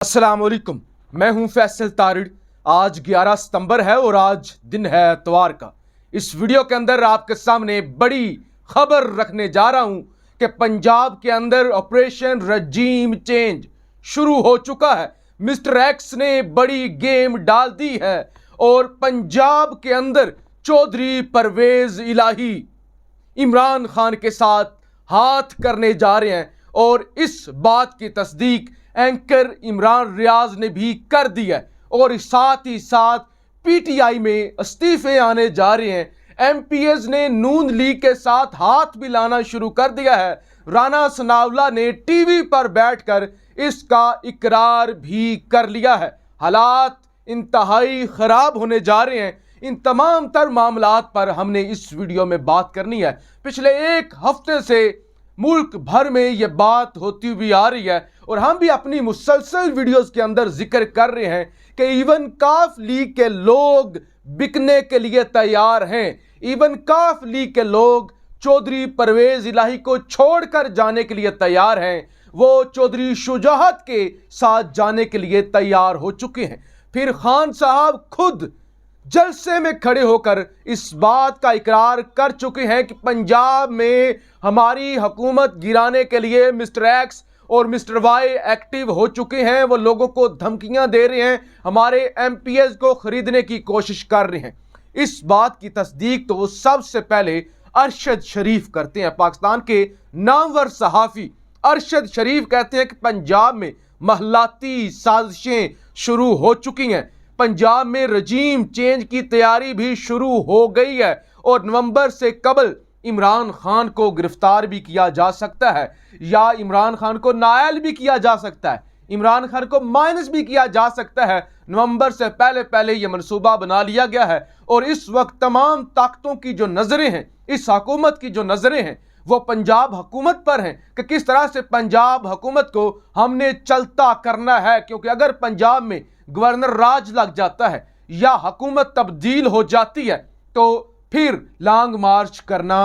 अस्सलाम वालेकुम, मैं हूं फैसल तारिड़। आज 11 सितंबर है और आज दिन है इतवार का। इस वीडियो के अंदर आपके सामने बड़ी खबर रखने जा रहा हूं कि पंजाब के अंदर ऑपरेशन रजीम चेंज शुरू हो चुका है। मिस्टर एक्स ने बड़ी गेम डाल दी है और पंजाब के अंदर चौधरी परवेज इलाही इमरान खान के साथ हाथ करने जा रहे हैं और इस बात की तस्दीक एंकर इमरान रियाज ने भी कर दी है और साथ ही साथ पीटीआई में इस्तीफे आने जा रहे हैं। एमपीएस ने नून लीग के साथ हाथ मिलाना शुरू कर दिया है। राणा सनावला ने टीवी पर बैठकर इसका इकरार भी कर लिया है। हालात इंतहाई खराब होने जा रहे हैं। इन तमाम तर मामलात पर हमने इस वीडियो में बात करनी है। पिछले एक हफ्ते से मुल्क भर में यह बात होती हुई आ रही है और हम भी अपनी मुसलसल वीडियोस के अंदर जिक्र कर रहे हैं कि इवन काफ लीग के लोग बिकने के लिए तैयार हैं। इवन काफ लीग के लोग चौधरी परवेज इलाही को छोड़कर जाने के लिए तैयार हैं। वो चौधरी शुजाअत के साथ जाने के लिए तैयार हो चुके हैं। फिर खान साहब खुद जलसे में खड़े होकर इस बात का इकरार कर चुके हैं कि पंजाब में हमारी हुकूमत गिराने के लिए मिस्टर एक्स और मिस्टर वाई एक्टिव हो चुके हैं। वो लोगों को धमकियां दे रहे हैं, हमारे एमपीएस को खरीदने की कोशिश कर रहे हैं। इस बात की तस्दीक तो सबसे पहले अरशद शरीफ करते हैं। पाकिस्तान के नामवर सहाफ़ी अरशद शरीफ कहते हैं कि पंजाब में महलाती साजिशें शुरू हो चुकी हैं। पंजाब में रजीम चेंज की तैयारी भी शुरू हो गई है और नवंबर से कबल इमरान खान को गिरफ्तार भी किया जा सकता है या इमरान खान को नायल भी किया जा सकता है, इमरान खान को माइनस भी किया जा सकता है। नवंबर से पहले पहले यह मनसूबा बना लिया गया है और इस वक्त तमाम ताकतों की जो नजरें हैं, इस हुकूमत की जो नजरें हैं वो पंजाब हुकूमत पर हैं कि किस तरह से पंजाब हुकूमत को हमने चलता करना है। क्योंकि अगर पंजाब में गवर्नर राज लग जाता है या हुकूमत तब्दील हो जाती है तो फिर लॉन्ग मार्च करना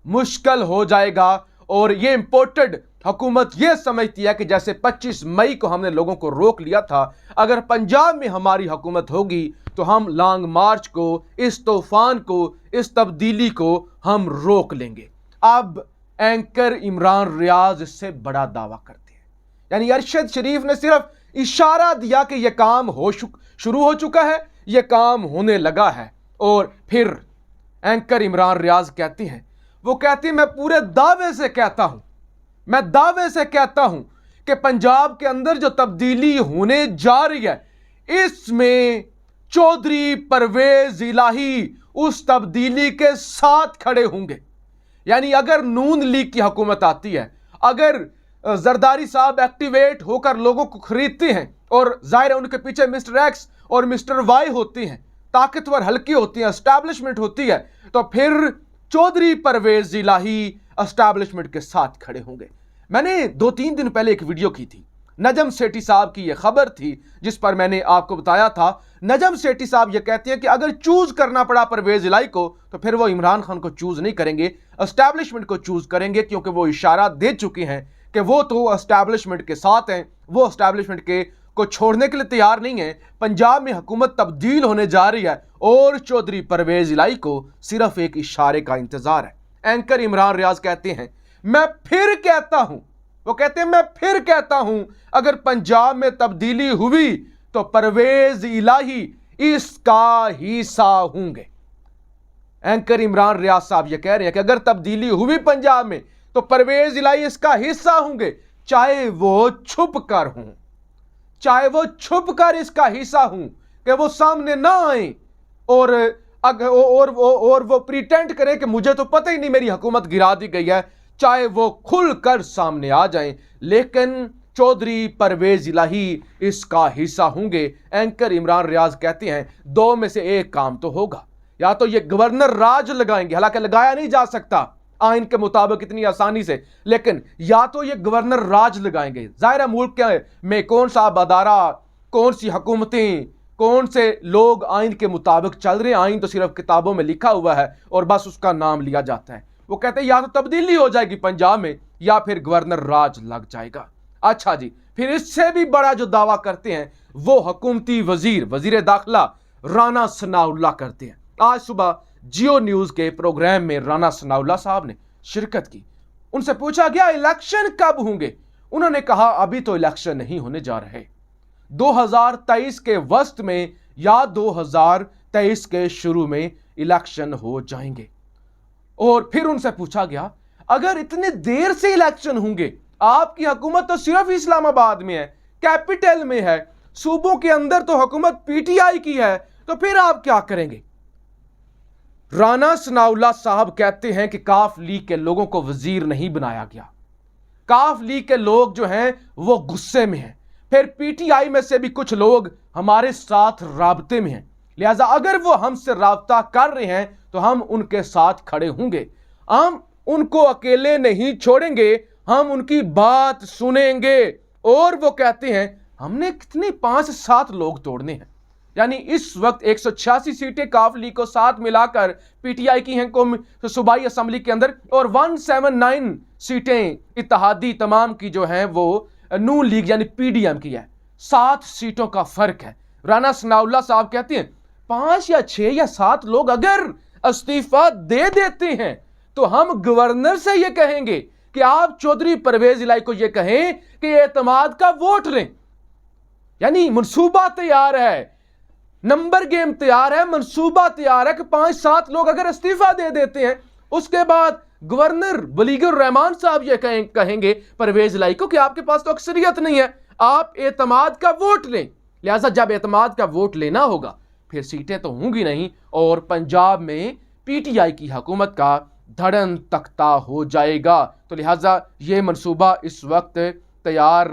मुश्किल हो जाएगा। और ये इंपोर्टेड हुकूमत ये समझती है कि जैसे 25 मई को हमने लोगों को रोक लिया था, अगर पंजाब में हमारी हुकूमत होगी तो हम लॉन्ग मार्च को, इस तूफान को, इस तब्दीली को हम रोक लेंगे। अब एंकर इमरान रियाज इससे बड़ा दावा करते हैं। यानी अरशद शरीफ ने सिर्फ इशारा दिया कि यह काम शुरू हो चुका है, यह काम होने लगा है। और फिर एंकर इमरान रियाज कहती हैं, वो कहती हैं मैं पूरे दावे से कहता हूं, मैं दावे से कहता हूं कि पंजाब के अंदर जो तब्दीली होने जा रही है इसमें चौधरी परवेज इलाही उस तब्दीली के साथ खड़े होंगे। यानी अगर नून लीग की हुकूमत आती है, अगर जरदारी साहब एक्टिवेट होकर लोगों को खरीदते हैं और जाहिर है उनके पीछे मिस्टर एक्स और मिस्टर वाई होते हैं, ताकतवर हल्की होती है, एस्टैब्लिशमेंट होती है, तो फिर चौधरी परवेज इलाही एस्टैब्लिशमेंट के साथ खड़े होंगे। मैंने 2-3 दिन पहले एक वीडियो की थी, नजम सेठी साहब की यह खबर थी जिस पर मैंने आपको बताया था। नजम सेठी साहब यह कहते हैं कि अगर चूज करना पड़ा परवेज इलाही को तो फिर वो इमरान खान को चूज नहीं करेंगे, एस्टैब्लिशमेंट को चूज करेंगे, क्योंकि वो इशारा दे चुके हैं कि वो तो एस्टैब्लिशमेंट के साथ हैं, वो एस्टैब्लिशमेंट के को छोड़ने के लिए तैयार नहीं है। पंजाब में हुकूमत तब्दील होने जा रही है और चौधरी परवेज इलाही को सिर्फ एक इशारे का इंतजार है। एंकर इमरान रियाज कहते हैं मैं फिर कहता हूं, वो कहते हैं मैं फिर कहता हूं, अगर पंजाब में तब्दीली हुई तो परवेज इलाही इसका हिस्सा होंगे। एंकर इमरान रियाज साहब ये कह रहे हैं कि अगर तब्दीली हुई पंजाब में तो परवेज इलाही इसका हिस्सा होंगे, चाहे वो छुप कर हों, चाहे वो छुप कर इसका हिस्सा हूं कि वो सामने ना आए और वो प्रिटेंड करें कि मुझे तो पता ही नहीं मेरी हुकूमत गिरा दी गई है, चाहे वो खुलकर सामने आ जाएं, लेकिन चौधरी परवेज इलाही इसका हिस्सा होंगे। एंकर इमरान रियाज कहते हैं दो में से एक काम तो होगा, या तो ये गवर्नर राज लगाएंगे, हालांकि लगाया नहीं जा सकता आइन के मुताबिक इतनी आसानी से, लेकिन या तो ये गवर्नर राज लगाएंगे। जाहिर है मुल्क में कौन सा अदारा, कौन सी हुकूमतें, कौन से लोग आइन के मुताबिक चल रहे हैं। आइन तो सिर्फ किताबों में लिखा हुआ है और बस उसका नाम लिया जाता है। वो कहते हैं या तो तब्दीली हो जाएगी पंजाब में या फिर गवर्नर राज लग जाएगा। अच्छा जी, फिर इससे भी बड़ा जो दावा करते हैं वो हुकूमती वजीर दाखिला राना सनाउल्लाह करते हैं। आज सुबह जियो न्यूज के प्रोग्राम में राना सनाउल्लाह साहब ने शिरकत की। उनसे पूछा गया इलेक्शन कब होंगे। उन्होंने कहा अभी तो इलेक्शन नहीं होने जा रहे, 2023 के वस्त में या 2023 के शुरू में इलेक्शन हो जाएंगे। और फिर उनसे पूछा गया अगर इतने देर से इलेक्शन होंगे, आपकी हुकूमत तो सिर्फ इस्लामाबाद में है, कैपिटल में है, सूबों के अंदर तो हुकूमत पीटीआई की है, तो फिर आप क्या करेंगे। राना सनाउल्लाह साहब कहते हैं कि काफ लीग के लोगों को वजीर नहीं बनाया गया, काफ लीग के लोग जो हैं वो गुस्से में हैं, फिर पीटीआई में से भी कुछ लोग हमारे साथ राब्ते में हैं, लिहाजा अगर वो हमसे राब्ता कर रहे हैं तो हम उनके साथ खड़े होंगे, हम उनको अकेले नहीं छोड़ेंगे, हम उनकी बात सुनेंगे। और वो कहते हैं हमने कितने 5-7 लोग तोड़ने हैं, यानी इस वक्त 186 सीटें काफ लीग को साथ मिलाकर पीटीआई की हैं सूबाई असेंबली के अंदर, और 179 सीटें इत्तेहादी तमाम की जो हैं वो नून लीग यानी पीडीएम की है। 7 सीटों का फर्क है। राना सनाउल्लाह साहब कहते हैं 5 या 6 या 7 लोग अगर इस्तीफा दे देते हैं तो हम गवर्नर से यह कहेंगे कि आप चौधरी परवेज इलाही को यह कहें कि एतमाद का वोट लें, यानी मनसूबा तैयार है, नंबर गेम तैयार है, मनसूबा तैयार है कि 5-7 लोग अगर इस्तीफा दे देते हैं उसके बाद गवर्नर वलीगुर रहमान साहब ये कहेंगे परवेज इलाही को कि आपके पास तो अक्सरियत नहीं है, आप एतमाद का वोट लें। लिहाजा जब एतमाद का वोट लेना होगा फिर सीटें तो होंगी नहीं और पंजाब में पीटीआई की हुकूमत का धड़न तख्ता हो जाएगा। तो लिहाजा ये मनसूबा इस वक्त तैयार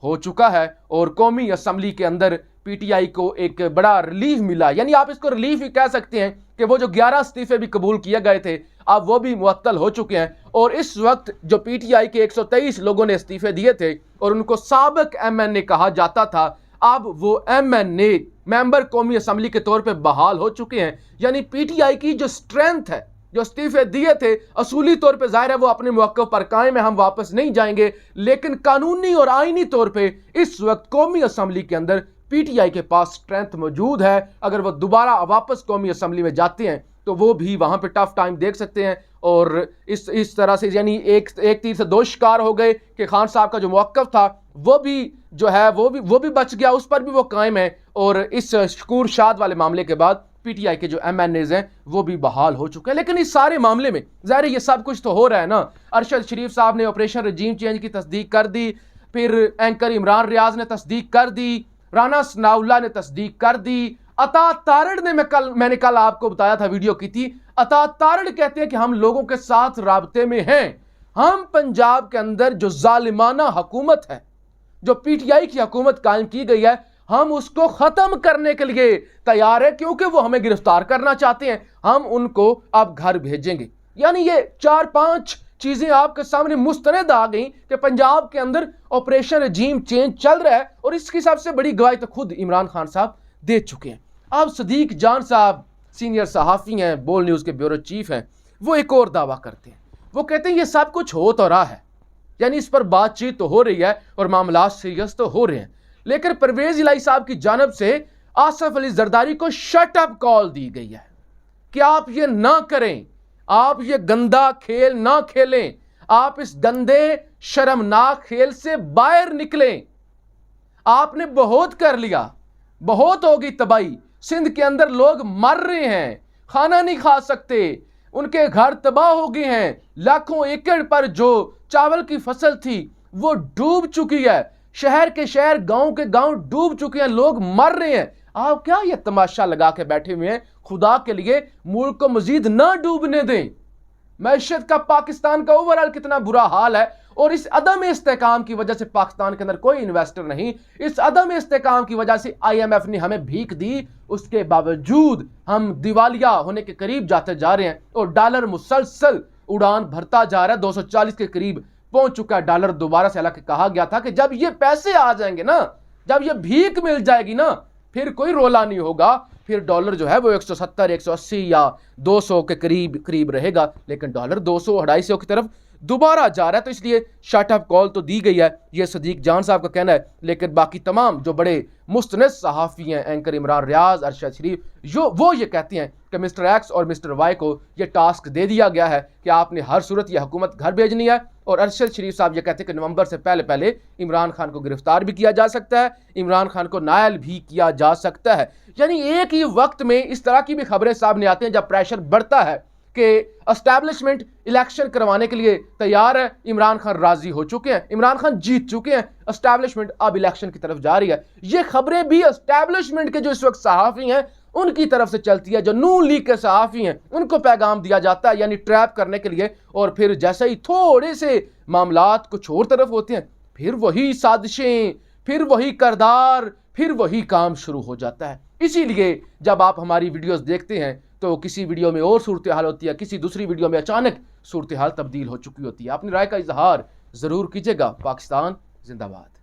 हो चुका है और कौमी असम्बली के अंदर पीटीआई को एक बड़ा रिलीफ मिला, यानी आप इसको रिलीफ ही कह सकते हैं कि वो जो 11 इस्तीफे भी कबूल किए गए थे अब वो भी मुअत्तल हो चुके हैं। और इस वक्त जो पीटीआई के 123 लोगों ने इस्तीफे दिए थे और उनको साबिक एमएनए कहा जाता था, अब वो एमएनए मेंबर कौमी असम्बली के तौर पे बहाल हो चुके हैं। यानी पीटीआई की जो स्ट्रेंथ है, जो इस्तीफे दिए थे असूली तौर पे जाहिर है वो अपने मौक़िफ़ पर कायम है, हम वापस नहीं जाएंगे, लेकिन कानूनी और आईनी तौर पे इस वक्त कौमी असम्बली के अंदर पीटीआई के पास स्ट्रेंथ मौजूद है। अगर वो दोबारा वापस कौमी असम्बली में जाते हैं तो वो भी वहाँ पे टफ टाइम देख सकते हैं। और इस तरह से यानी एक तीर से 2 शिकार हो गए कि खान साहब का जो मौक़िफ़ था वो भी जो है वो भी बच गया, उस पर भी वो कायम है। और इस शकूर शाद वाले मामले के बाद पीटीआई के जो एमएनएज़ हैं वो भी बहाल हो चुके हैं। लेकिन इस सारे मामले में ज़ाहिर ये सब कुछ तो हो रहा है ना। अरशद शरीफ साहब ने ऑपरेशन रजीम चेंज की तस्दीक कर दी, फिर एंकर इमरान रियाज ने तस्दीक कर दी, राना सनाउल्लाह ने तस्दीक कर दी, अता तारड़ ने मैंने कल आपको बताया था, वीडियो की थी, अता तारड़ कहते हैं कि हम लोगों के साथ राब्ते में हैं, हम पंजाब के अंदर जो जालिमाना हुकूमत है, जो पीटीआई की हुकूमत कायम की गई है, हम उसको ख़त्म करने के लिए तैयार है, क्योंकि वो हमें गिरफ्तार करना चाहते हैं, हम उनको अब घर भेजेंगे। यानी ये 4-5 चीज़ें आपके सामने मुस्तनद आ गई कि पंजाब के अंदर ऑपरेशन रजीम चेंज चल रहा है। और इसकी सबसे बड़ी गवाही तो खुद इमरान खान साहब दे चुके हैं। अब सदीक जान साहब सीनियर सहाफ़ी हैं, बोल न्यूज़ के ब्यूरो चीफ हैं, वो एक और दावा करते हैं। वो कहते हैं ये सब कुछ हो तो रहा है, यानी इस पर बातचीत तो हो रही है और मामला सीरियस तो हो रहे हैं, लेकिन परवेज इलाही साहब की जानब से आसिफ अली जरदारी को शट अप कॉल दी गई है कि आप ये ना करें, आप ये गंदा खेल ना खेलें, आप इस गंदे शर्मनाक खेल से बाहर निकलें, आपने बहुत कर लिया, बहुत होगी तबाही, सिंध के अंदर लोग मर रहे हैं, खाना नहीं खा सकते, उनके घर तबाह हो गए हैं, लाखों एकड़ पर जो चावल की फसल थी वो डूब चुकी है, शहर के शहर गांव के गांव डूब चुके हैं, लोग मर रहे हैं। आप क्या ये तमाशा लगा के बैठे हुए हैं? खुदा के लिए मुल्क को मजीद ना डूबने दें। मैशत का पाकिस्तान का ओवरऑल कितना बुरा हाल है और इस अदम इस्तेकाम की वजह से पाकिस्तान के अंदर कोई इन्वेस्टर नहीं, इस अदम इस्तेकाम की वजह से IMF ने हमें भीख दी, उसके बावजूद हम दिवालिया होने के करीब जाते जा रहे हैं और डॉलर मुसलसल उड़ान भरता जा रहा है, 240 के करीब पहुंच चुका है डॉलर दोबारा से। हालांकि कहा गया था कि जब ये पैसे आ जाएंगे ना, जब ये भीख मिल जाएगी ना, फिर कोई रोला नहीं होगा, फिर डॉलर जो है वो 170, 180 या 200 के करीब रहेगा, लेकिन डॉलर 200, 250 की तरफ दोबारा जा रहा है। तो इसलिए शट अप कॉल तो दी गई है, ये सदीक जान साहब का कहना है, लेकिन बाकी तमाम जो बड़े मुस्तनद सहाफ़ी हैं, एंकर इमरान रियाज, अरशद शरीफ, वो ये कहते हैं कि मिस्टर एक्स और मिस्टर वाई को ये टास्क दे दिया गया है कि आपने हर सूरत यह हुकूमत घर भेजनी है। और अरशद शरीफ साहब ये कहते हैं कि नवंबर से पहले पहले इमरान खान को गिरफ्तार भी किया जा सकता है, इमरान खान को नायल भी किया जा सकता है। यानी एक ही वक्त में इस तरह की भी खबरें सामने आती हैं जब प्रेशर बढ़ता है कि एस्टैब्लिशमेंट इलेक्शन करवाने के लिए तैयार है, इमरान खान राजी हो चुके हैं, इमरान खान जीत चुके हैं, एस्टैब्लिशमेंट अब इलेक्शन की तरफ जा रही है। ये खबरें भी एस्टैब्लिशमेंट के जो इस वक्त सहाफ़ी हैं उनकी तरफ से चलती है, जो नून लीग के सहाफ़ी हैं उनको पैगाम दिया जाता है, यानी ट्रैप करने के लिए। और फिर जैसे ही थोड़े से मामलात कुछ और तरफ होते हैं, फिर वही साजिशें, फिर वही करदार, फिर वही काम शुरू हो जाता है। इसीलिए जब आप हमारी वीडियोस देखते हैं तो किसी वीडियो में और सूरत हाल होती है, किसी दूसरी वीडियो में अचानक सूरत हाल तब्दील हो चुकी होती है। अपनी राय का इजहार ज़रूर कीजिएगा। पाकिस्तान जिंदाबाद।